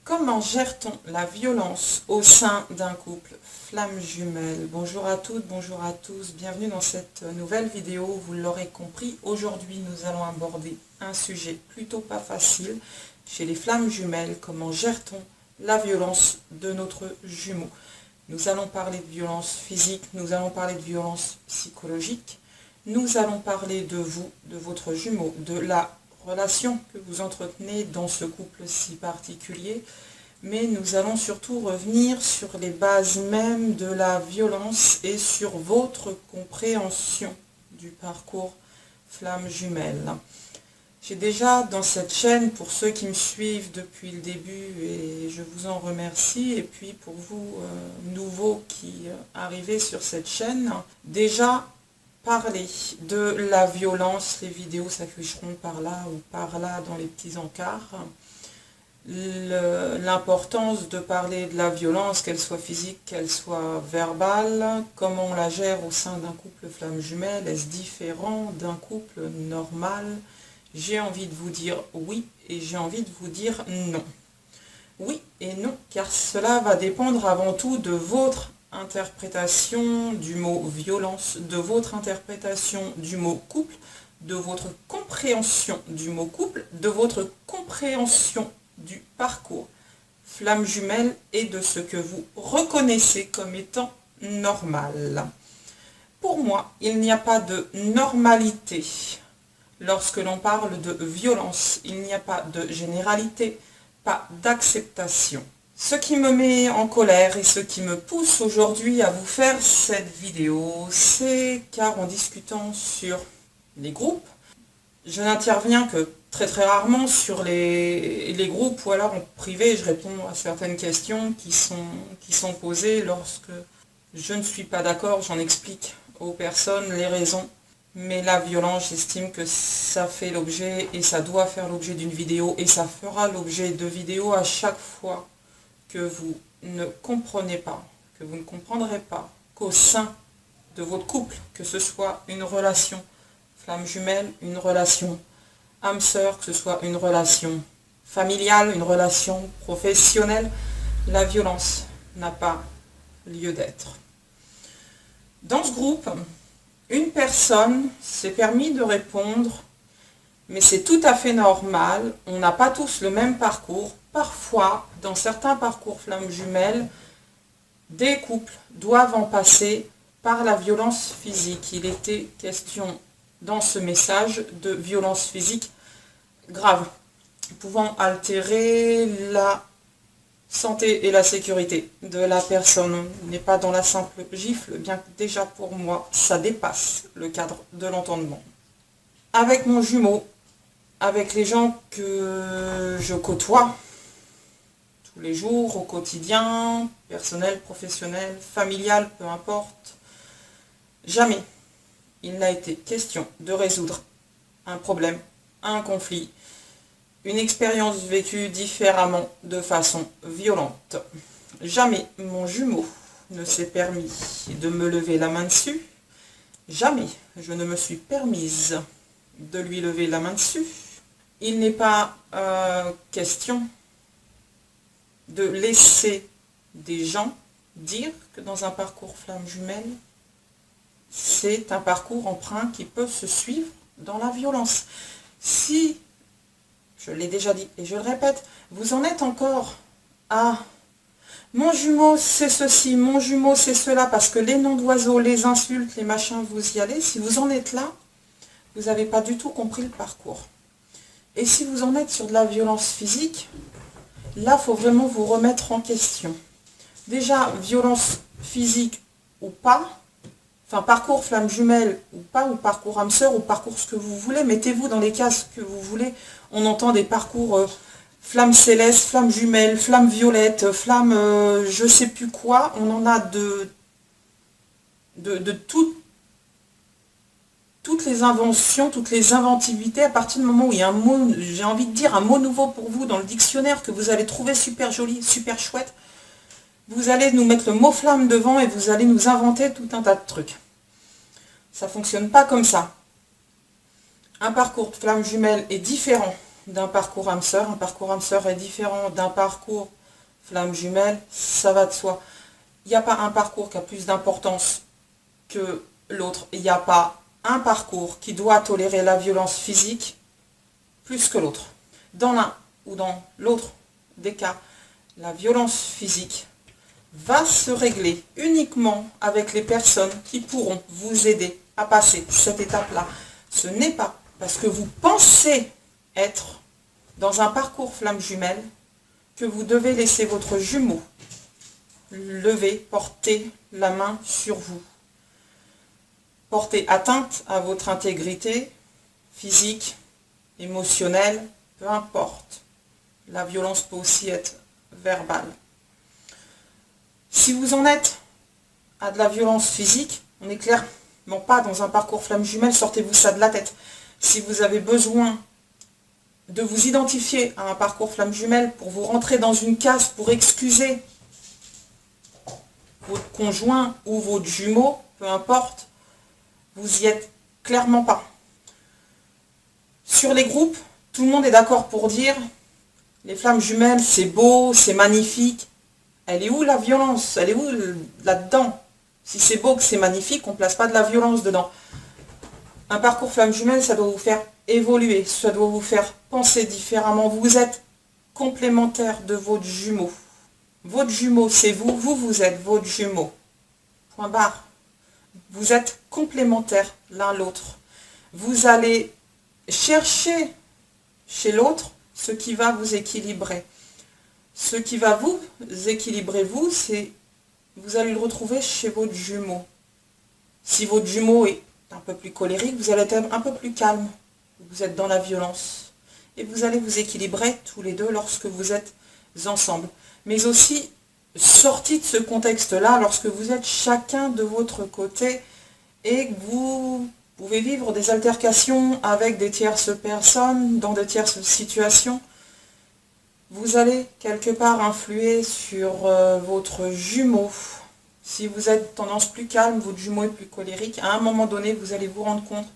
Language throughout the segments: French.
Comment gère-t-on la violence au sein d'un couple flamme jumelle? Bonjour à toutes, bonjour à tous, bienvenue dans cette nouvelle vidéo. Vous l'aurez compris, aujourd'hui nous allons aborder un sujet plutôt pas facile chez les flammes jumelles. Comment gère-t-on la violence de notre jumeau? Nous allons parler de violence physique, nous allons parler de violence psychologique, nous allons parler de vous, de votre jumeau, de la relation que vous entretenez dans ce couple si particulier, mais nous allons surtout revenir sur les bases mêmes de la violence et sur votre compréhension du parcours flamme jumelle. J'ai déjà dans cette chaîne, pour ceux qui me suivent depuis le début, et je vous en remercie, et puis pour vous nouveaux qui arrivez sur cette chaîne, déjà parler de la violence. Les vidéos s'afficheront par là ou par là dans les petits encarts. L'importance de parler de la violence, qu'elle soit physique, qu'elle soit verbale, comment on la gère au sein d'un couple flamme jumelle, est-ce différent d'un couple normal? J'ai envie de vous dire oui et j'ai envie de vous dire non. Oui et non, car cela va dépendre avant tout de votre interprétation du mot violence, de votre interprétation du mot couple, de votre compréhension du mot couple, de votre compréhension du parcours flamme jumelle et de ce que vous reconnaissez comme étant normal. Pour moi, il n'y a pas de normalité lorsque l'on parle de violence. Il n'y a pas de généralité, pas d'acceptation. Ce qui me met en colère et ce qui me pousse aujourd'hui à vous faire cette vidéo, c'est car en discutant sur les groupes, je n'interviens que très rarement sur les groupes ou alors en privé, je réponds à certaines questions qui sont posées lorsque je ne suis pas d'accord, j'en explique aux personnes les raisons. Mais la violence, j'estime que ça fait l'objet et ça doit faire l'objet d'une vidéo et ça fera l'objet de vidéos à chaque fois que vous ne comprenez pas, que vous ne comprendrez pas qu'au sein de votre couple, que ce soit une relation flamme jumelle, une relation âme-sœur, que ce soit une relation familiale, une relation professionnelle, la violence n'a pas lieu d'être. Dans ce groupe, une personne s'est permis de répondre, mais c'est tout à fait normal, on n'a pas tous le même parcours. Parfois, dans certains parcours flammes jumelles, des couples doivent en passer par la violence physique. Il était question dans ce message de violence physique grave, pouvant altérer la santé et la sécurité de la personne. On n'est pas dans la simple gifle, bien que déjà pour moi, ça dépasse le cadre de l'entendement. Avec mon jumeau, avec les gens que je côtoie tous les jours, au quotidien, personnel, professionnel, familial, peu importe, jamais il n'a été question de résoudre un problème, un conflit, une expérience vécue différemment de façon violente. Jamais mon jumeau ne s'est permis de me lever la main dessus. Jamais je ne me suis permise de lui lever la main dessus. Il n'est pas question de laisser des gens dire que dans un parcours flamme jumelle, c'est un parcours empreint qui peut se suivre dans la violence. Si, je l'ai déjà dit et je le répète, vous en êtes encore à mon jumeau c'est ceci, mon jumeau c'est cela, parce que les noms d'oiseaux, les insultes, les machins, vous y allez, si vous en êtes là, vous n'avez pas du tout compris le parcours. Et si vous en êtes sur de la violence physique, là, il faut vraiment vous remettre en question. Déjà, violence physique ou pas, enfin parcours flamme jumelle ou pas, ou parcours âme sœur, ou parcours ce que vous voulez, mettez-vous dans les cases que vous voulez. On entend des parcours flamme céleste, flamme jumelle, flamme violette, flamme je sais plus quoi. On en a de toutes les inventions, toutes les inventivités. À partir du moment où il y a un mot, j'ai envie de dire un mot nouveau pour vous dans le dictionnaire que vous allez trouver super joli, super chouette, vous allez nous mettre le mot flamme devant et vous allez nous inventer tout un tas de trucs. Ça ne fonctionne pas comme ça. Un parcours de flamme jumelle est différent d'un parcours âme sœur. Un parcours âme sœur est différent d'un parcours flamme jumelle, ça va de soi. Il n'y a pas un parcours qui a plus d'importance que l'autre. Il n'y a pas un parcours qui doit tolérer la violence physique plus que l'autre. Dans l'un ou dans l'autre des cas, la violence physique va se régler uniquement avec les personnes qui pourront vous aider à passer cette étape-là. Ce n'est pas parce que vous pensez être dans un parcours flamme jumelle que vous devez laisser votre jumeau lever, porter la main sur vous. Porter atteinte à votre intégrité physique, émotionnelle, peu importe. La violence peut aussi être verbale. Si vous en êtes à de la violence physique, on est clairement pas dans un parcours flamme jumelle, sortez-vous ça de la tête. Si vous avez besoin de vous identifier à un parcours flamme jumelle pour vous rentrer dans une case, pour excuser votre conjoint ou votre jumeau, peu importe, vous y êtes clairement pas. Sur les groupes, tout le monde est d'accord pour dire les flammes jumelles, c'est beau, c'est magnifique. Elle est où la violence? Elle est où là-dedans? Si c'est beau, que c'est magnifique, on ne place pas de la violence dedans. Un parcours flamme jumelle, ça doit vous faire évoluer, ça doit vous faire penser différemment. Vous êtes complémentaire de votre jumeau. Votre jumeau, c'est vous, vous êtes votre jumeau. Point barre. Vous êtes complémentaires l'un l'autre. Vous allez chercher chez l'autre ce qui va vous équilibrer. Ce qui va vous équilibrer, vous, c'est vous allez le retrouver chez votre jumeau. Si votre jumeau est un peu plus colérique, vous allez être un peu plus calme. Vous êtes dans la violence. Et vous allez vous équilibrer tous les deux lorsque vous êtes ensemble. Mais aussi, sortis de ce contexte-là, lorsque vous êtes chacun de votre côté et que vous pouvez vivre des altercations avec des tierces personnes, dans des tierces situations, vous allez quelque part influer sur votre jumeau. Si vous êtes tendance plus calme, votre jumeau est plus colérique, à un moment donné, vous allez vous rendre compte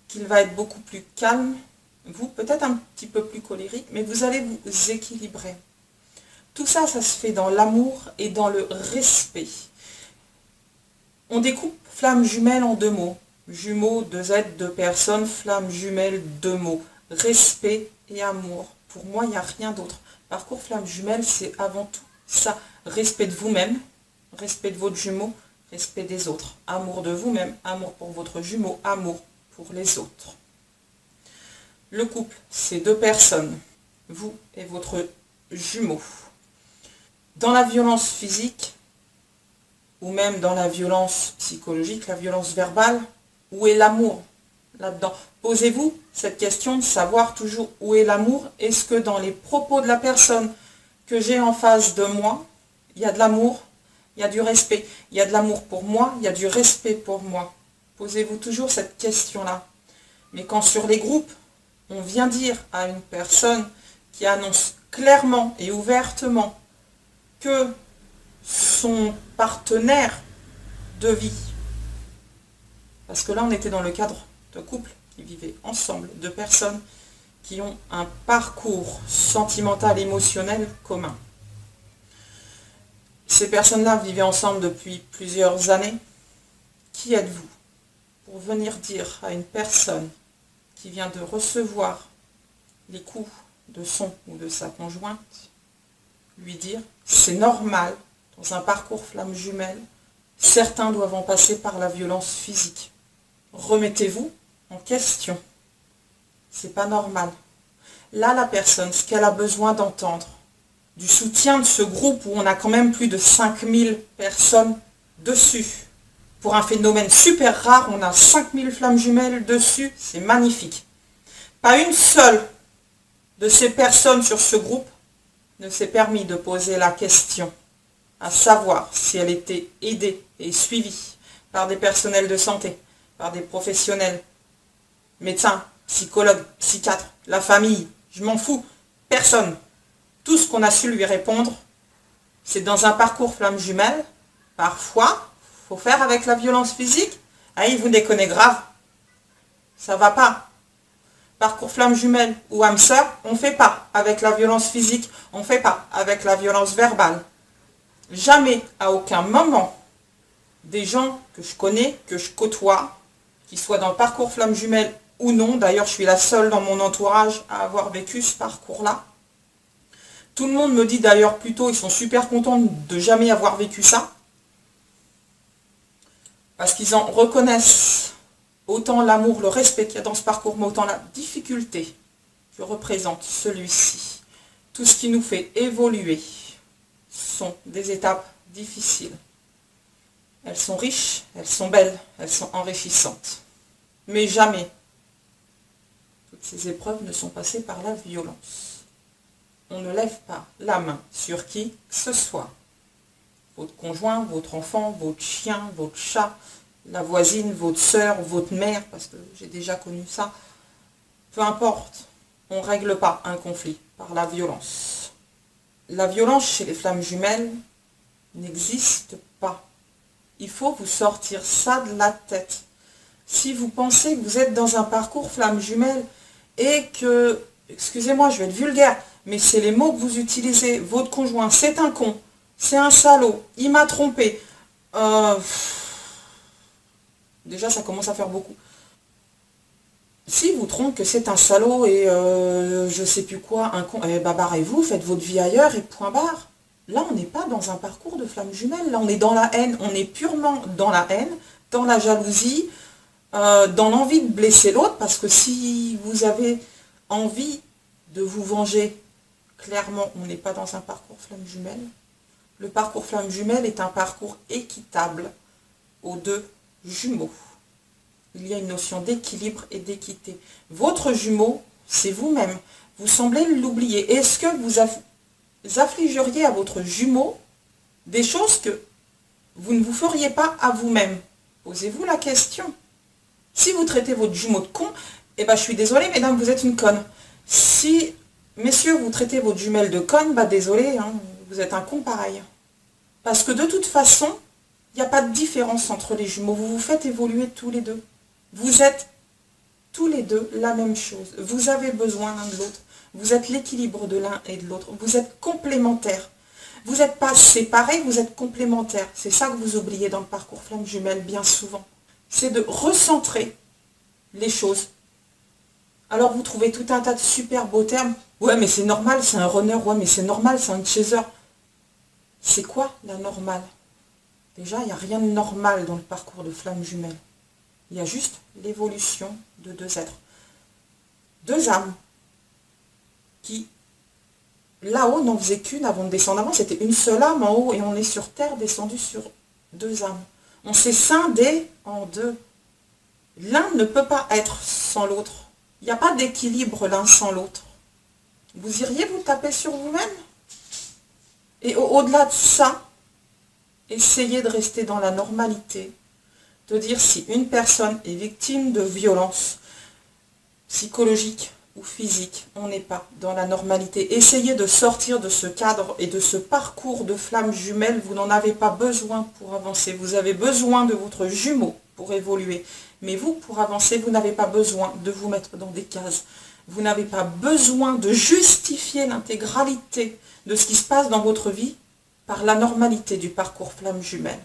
qu'il va être beaucoup plus calme, vous peut-être un petit peu plus colérique, mais vous allez vous équilibrer. Tout ça, ça se fait dans l'amour et dans le respect. On découpe flamme jumelle en deux mots. Jumeaux, deux êtres, deux personnes, flamme jumelle, deux mots. Respect et amour. Pour moi, il n'y a rien d'autre. Parcours flamme jumelle, c'est avant tout ça. Respect de vous-même, respect de votre jumeau, respect des autres. Amour de vous-même, amour pour votre jumeau, amour pour les autres. Le couple, c'est deux personnes, vous et votre jumeau. Dans la violence physique, ou même dans la violence psychologique, la violence verbale, où est l'amour là-dedans? Posez-vous cette question de savoir toujours où est l'amour. Est-ce que dans les propos de la personne que j'ai en face de moi, il y a de l'amour, il y a du respect, il y a de l'amour pour moi, il y a du respect pour moi? Posez-vous toujours cette question-là. Mais quand sur les groupes, on vient dire à une personne qui annonce clairement et ouvertement que son partenaire de vie, parce que là on était dans le cadre de couple qui vivaient ensemble, de personnes qui ont un parcours sentimental, émotionnel commun. Ces personnes-là vivaient ensemble depuis plusieurs années. Qui êtes-vous pour venir dire à une personne qui vient de recevoir les coups de son ou de sa conjointe, lui dire c'est normal, dans un parcours flamme jumelle, certains doivent en passer par la violence physique. Remettez-vous en question. C'est pas normal. Là, la personne, ce qu'elle a besoin d'entendre, du soutien de ce groupe où on a quand même plus de 5000 personnes dessus. Pour un phénomène super rare, on a 5000 flammes jumelles dessus, c'est magnifique. Pas une seule de ces personnes sur ce groupe ne s'est permis de poser la question, à savoir si elle était aidée et suivie par des personnels de santé, par des professionnels, médecins, psychologues, psychiatres, la famille, je m'en fous, personne. Tout ce qu'on a su lui répondre, c'est dans un parcours flamme jumelle, parfois, il faut faire avec la violence physique. Ah, il vous déconne grave, ça va pas. Parcours flamme jumelle ou âme sœur, on ne fait pas avec la violence physique, on ne fait pas avec la violence verbale. Jamais, à aucun moment, des gens que je connais, que je côtoie, qui soient dans le parcours flamme jumelle ou non, d'ailleurs je suis la seule dans mon entourage à avoir vécu ce parcours-là. Tout le monde me dit d'ailleurs plutôt, ils sont super contents de jamais avoir vécu ça, parce qu'ils en reconnaissent autant l'amour, le respect qu'il y a dans ce parcours, mais autant la difficulté que représente celui-ci. Tout ce qui nous fait évoluer sont des étapes difficiles. Elles sont riches, elles sont belles, elles sont enrichissantes. Mais jamais toutes ces épreuves ne sont passées par la violence. On ne lève pas la main sur qui que ce soit. Votre conjoint, votre enfant, votre chien, votre chat, la voisine, votre sœur, votre mère, parce que j'ai déjà connu ça. Peu importe, on ne règle pas un conflit par la violence. La violence chez les flammes jumelles n'existe pas. Il faut vous sortir ça de la tête. Si vous pensez que vous êtes dans un parcours flamme jumelle et que, excusez-moi, je vais être vulgaire, mais c'est les mots que vous utilisez, votre conjoint, c'est un con, c'est un salaud, il m'a trompé. Déjà, ça commence à faire beaucoup. Si vous trompe que c'est un salaud et je sais plus quoi, un con, eh ben barrez-vous, faites votre vie ailleurs et point barre. Là, on n'est pas dans un parcours de flamme jumelle, là on est dans la haine, on est purement dans la haine, dans la jalousie, dans l'envie de blesser l'autre, parce que si vous avez envie de vous venger, clairement, on n'est pas dans un parcours flamme jumelle. Le parcours flamme jumelle est un parcours équitable aux deux jumeaux. Il y a une notion d'équilibre et d'équité. Votre jumeau, c'est vous-même. Vous semblez l'oublier. Est-ce que vous affligeriez à votre jumeau des choses que vous ne vous feriez pas à vous-même? Posez-vous la question. Si vous traitez votre jumeau de con, eh ben je suis désolée, mesdames, vous êtes une conne. Si, messieurs, vous traitez votre jumelle de conne, bah désolé, hein, vous êtes un con pareil. Parce que de toute façon, il n'y a pas de différence entre les jumeaux. Vous vous faites évoluer tous les deux. Vous êtes tous les deux la même chose. Vous avez besoin l'un de l'autre. Vous êtes l'équilibre de l'un et de l'autre. Vous êtes complémentaires. Vous n'êtes pas séparés, vous êtes complémentaires. C'est ça que vous oubliez dans le parcours flamme jumelle bien souvent. C'est de recentrer les choses. Alors vous trouvez tout un tas de super beaux termes. Ouais, mais c'est normal, c'est un runner. Ouais, mais c'est normal, c'est un chaser. C'est quoi la normale? Déjà, il n'y a rien de normal dans le parcours de flamme jumelle. Il y a juste l'évolution de deux êtres. Deux âmes qui, là-haut, n'en faisaient qu'une avant de descendre. Avant, c'était une seule âme en haut et on est sur Terre descendu sur deux âmes. On s'est scindé en deux. L'un ne peut pas être sans l'autre. Il n'y a pas d'équilibre l'un sans l'autre. Vous iriez vous taper sur vous-même? Et au-delà de ça, essayez de rester dans la normalité. De dire si une personne est victime de violence psychologique ou physique, on n'est pas dans la normalité. Essayez de sortir de ce cadre et de ce parcours de flamme jumelle. Vous n'en avez pas besoin pour avancer. Vous avez besoin de votre jumeau pour évoluer. Mais vous, pour avancer, vous n'avez pas besoin de vous mettre dans des cases. Vous n'avez pas besoin de justifier l'intégralité de ce qui se passe dans votre vie par la normalité du parcours flamme jumelle.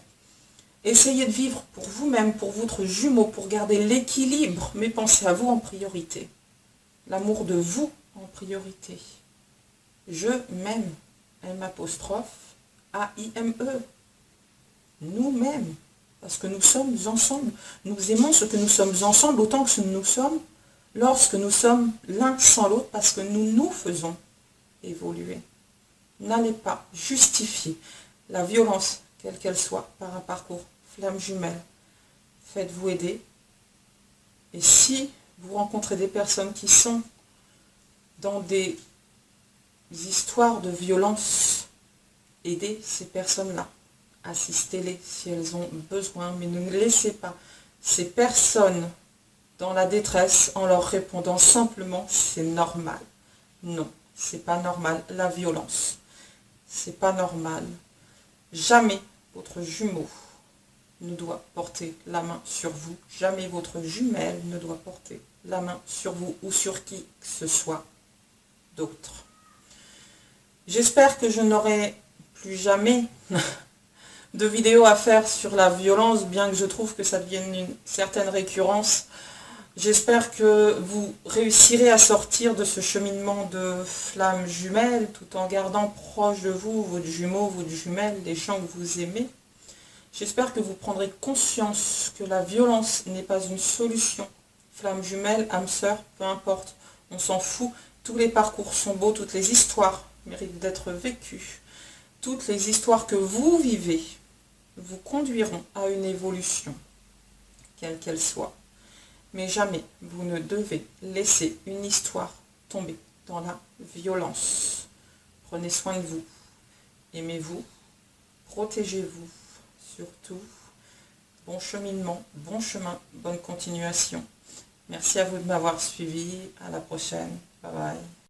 Essayez de vivre pour vous-même, pour votre jumeau, pour garder l'équilibre, mais pensez à vous en priorité. L'amour de vous en priorité. Je m'aime, M', A-I-M-E. Nous-mêmes, parce que nous sommes ensemble. Nous aimons ce que nous sommes ensemble autant que nous sommes lorsque nous sommes l'un sans l'autre, parce que nous nous faisons évoluer. N'allez pas justifier la violence, quelle qu'elle soit, par un parcours flamme jumelle. Faites-vous aider. Et si vous rencontrez des personnes qui sont dans des histoires de violence, aidez ces personnes-là. Assistez-les si elles ont besoin, mais ne laissez pas ces personnes dans la détresse en leur répondant simplement c'est normal. Non, c'est pas normal. La violence, c'est pas normal. Jamais votre jumeau ne doit porter la main sur vous. Jamais votre jumelle ne doit porter la main sur vous ou sur qui que ce soit d'autre. J'espère que je n'aurai plus jamais de vidéos à faire sur la violence, bien que je trouve que ça devienne une certaine récurrence. J'espère que vous réussirez à sortir de ce cheminement de flammes jumelles tout en gardant proche de vous votre jumeau, votre jumelle, les gens que vous aimez. J'espère que vous prendrez conscience que la violence n'est pas une solution. Flamme jumelle, âme sœur, peu importe, on s'en fout. Tous les parcours sont beaux, toutes les histoires méritent d'être vécues. Toutes les histoires que vous vivez vous conduiront à une évolution, quelle qu'elle soit. Mais jamais vous ne devez laisser une histoire tomber dans la violence. Prenez soin de vous, aimez-vous, protégez-vous, surtout. Bon cheminement, bon chemin, bonne continuation. Merci à vous de m'avoir suivi. À la prochaine. Bye bye.